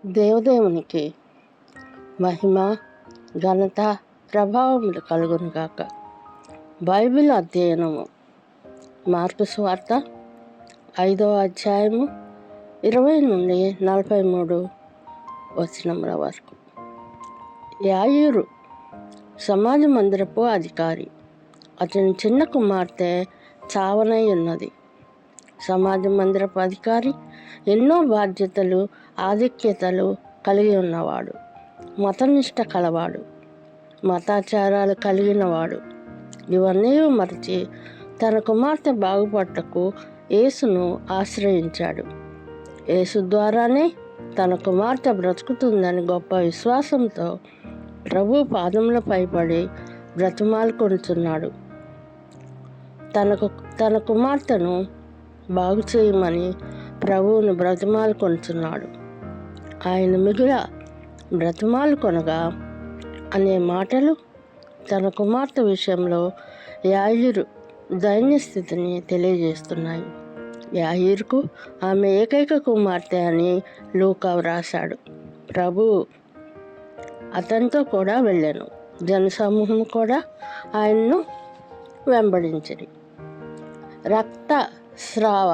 దేవదేవునికి మహిమ, ఘనత, ప్రభావములు కలుగునుగాక. బైబిల్ అధ్యయనము. మార్కు సువార్త 5వ అధ్యాయము 20 నుండి 43 వచనముల వరకు. యాయీరు సమాజ మందిరపు అధికారి. అతని చిన్న కుమార్తె చావనై ఉన్నది. సమాజ మందిరపు అధికారి ఎన్నో బాధ్యతలు, ఆధిక్యతలు కలిగి ఉన్నవాడు. మతనిష్ట కలవాడు, మతాచారాలు కలిగినవాడు. ఇవన్నీ మరచి తన కుమార్తె బాగుపడటకు యేసును ఆశ్రయించాడు. యేసు ద్వారానే తన కుమార్తె బ్రతుకుతుందని గొప్ప విశ్వాసంతో ప్రభు పాదములపై పడి బ్రతిమాలుకొనుచున్నాడు. తన కుమార్తెను బాగు చేయమని ప్రభువును బ్రతిమాలుకొనుచున్నాడు. ఆయన మిగుల బ్రతిమాలుకొనగా అనే మాటలు తన కుమార్తె విషయంలో యాయీరు దైన్య స్థితిని తెలియజేస్తున్నాయి. యాయీరుకు ఆమె ఏకైక కుమార్తె అని లూకా వ్రాశాడు. ప్రభు అతనితో కూడా వెళ్ళాను. జనసమూహం కూడా ఆయన్ను వెంబడించింది. రక్తస్రావ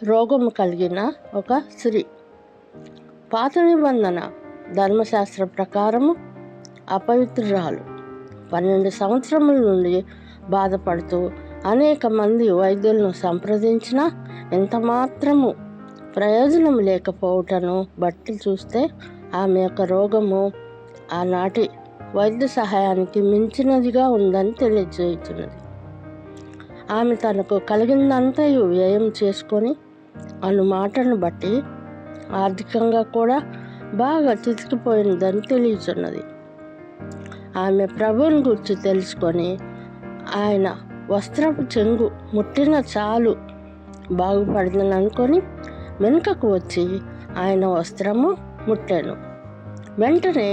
రోగము కలిగిన ఒక స్త్రీ. పాత నిబంధన ధర్మశాస్త్ర ప్రకారము అపవిత్రురాలు. 12 సంవత్సరముల నుండి బాధపడుతూ అనేక మంది వైద్యులను సంప్రదించినా ఎంత మాత్రము ప్రయోజనం లేకపోవటను బట్టి చూస్తే ఆమె యొక్క రోగము ఆనాటి వైద్య సహాయానికి మించినదిగా ఉందని తెలియజేస్తున్నది. ఆమె తనకు కలిగిందంతయు వ్యయం చేసుకొని అను మాటను బట్టి ఆర్థికంగా కూడా బాగా చితికిపోయినదని తెలియచున్నది. ఆమె ప్రభువుని గురించి తెలుసుకొని ఆయన వస్త్రపు చెంగు ముట్టిన చాలు బాగుపడిందని అనుకొని వెనుకకు వచ్చి ఆయన వస్త్రము ముట్టాను. వెంటనే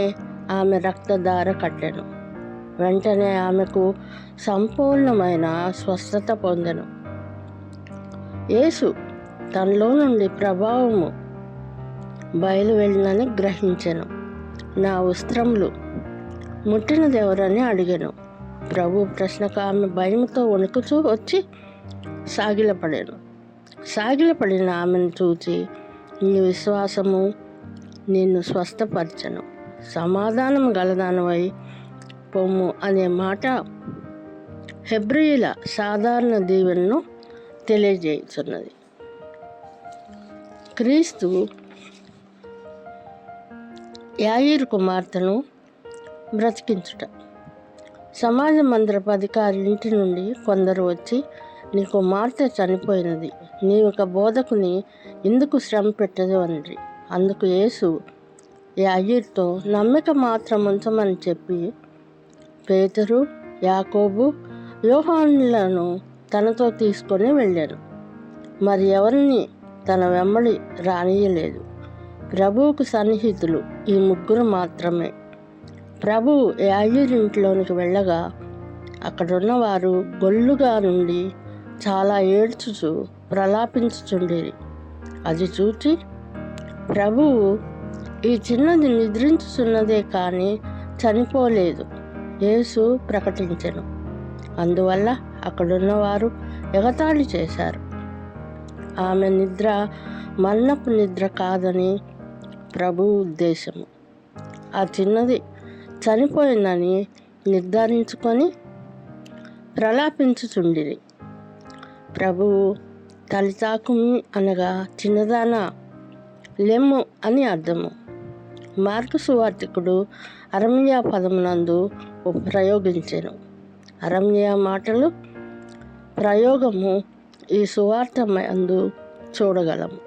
ఆమె రక్తధార కట్టెను. వెంటనే ఆమెకు సంపూర్ణమైన స్వస్థత పొందెను. యేసు తనలో నుండి ప్రభావము బయలు వెళ్ళినని గ్రహించెను. నా వస్త్రములు ముట్టినదెవరని అడిగాను. ప్రభు ప్రశ్నకు ఆమె భయముతో వణుకుతూ వచ్చి సాగిలపడిన ఆమెను చూచి, నీ విశ్వాసము నిన్ను స్వస్థపరచను, సమాధానం గలదానవై పొమ్ము అనే మాట హెబ్రీయుల సాధారణ దీవెనను తెలియజేస్తున్నది. క్రీస్తు యాయీరు కుమార్తెను బ్రతికించుట. సమాజ మందిరపు అధికారి ఇంటి నుండి కొందరు వచ్చి, నీ కుమార్తె చనిపోయినది, నీవొక బోధకుని ఎందుకు శ్రమ పెట్టదు అన్నది. అందుకు యేసు యాయీరుతో నమ్మిక మాత్రం ఉంచమని చెప్పి పేతురు, యాకోబు, యోహానులను తనతో తీసుకొని వెళ్ళాను. మరి ఎవరిని తన వెంబడి రానియలేదు. ప్రభువుకు సన్నిహితులు ఈ 3 మాత్రమే. ప్రభువు యాయీరు ఇంట్లోనికి వెళ్ళగా అక్కడున్న వారు గొల్లుగా నుండి చాలా ఏడ్చుచు ప్రలాపించుచుండేది. అది చూచి ప్రభువు, ఈ చిన్నది నిద్రించుచున్నదే కానీ చనిపోలేదు యేసు ప్రకటించెను. అందువల్ల అక్కడున్నవారు ఎగతాళి చేశారు. ఆమె నిద్ర మరణపు నిద్ర కాదని ప్రభు ఉద్దేశము. ఆ చిన్నది చనిపోయిందని నిర్ధారించుకొని ప్రలాపించుచుండిరి. ప్రభువు తలితాకుమి అనగా చిన్నదానా లెమ్ము అని అర్థము. మార్కు సువార్తికుడు అరమ్యా పదమునందు ప్రయోగించెను. అరమ్యా మాటలు ప్రయోగము ఈ సువార్త యందు చూడగలము.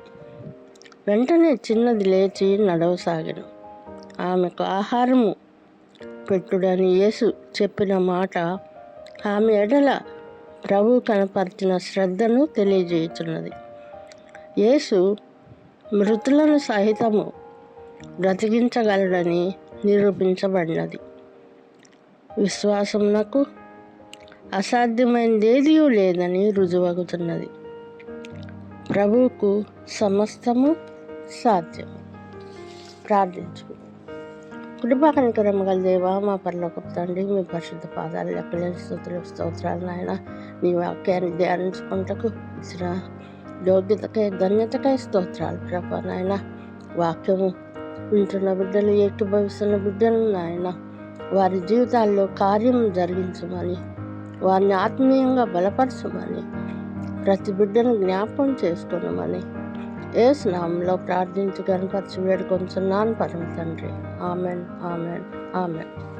వెంటనే చిన్నది లేచి నడవసాగెను. ఆమెకు ఆహారము పెట్టుడని యేసు చెప్పిన మాట ఆమె ఎడల ప్రభు కనపరిచిన శ్రద్ధను తెలియజేయుచున్నది. యేసు మృతులను సహితము బ్రతికించగలడని నిరూపించబడినది. విశ్వాసమునకు అసాధ్యమైనదేదీ లేదని రుజువగుతున్నది. ప్రభువుకు సమస్తము సాధ్యం. ప్రార్థించు. కృపా కనికరము గల దేవా, మా పరలోకపు తండ్రి, మీ పరిశుద్ధ పాదాలు లెక్కలేని స్తోత్రాలు నాయన. నీ వాక్యాన్ని ధ్యానించుకుంటకు ఇచ్చిన యోగ్యతకై ధన్యతకై స్తోత్రాలు ప్రభా నాయన. వాక్యము వింటున్న బిడ్డలు, ఏకీభవిస్తున్న బిడ్డలు నాయన, వారి జీవితాల్లో కార్యం జరిగించమని, వారిని ఆత్మీయంగా బలపరచమని, ప్రతి బిడ్డను జ్ఞాపకం చేసుకోనమని యేసు నామములో ప్రార్థించి గణపరచి వేడుకొంచున్నాను పరమ తండ్రి. Amen, amen, amen.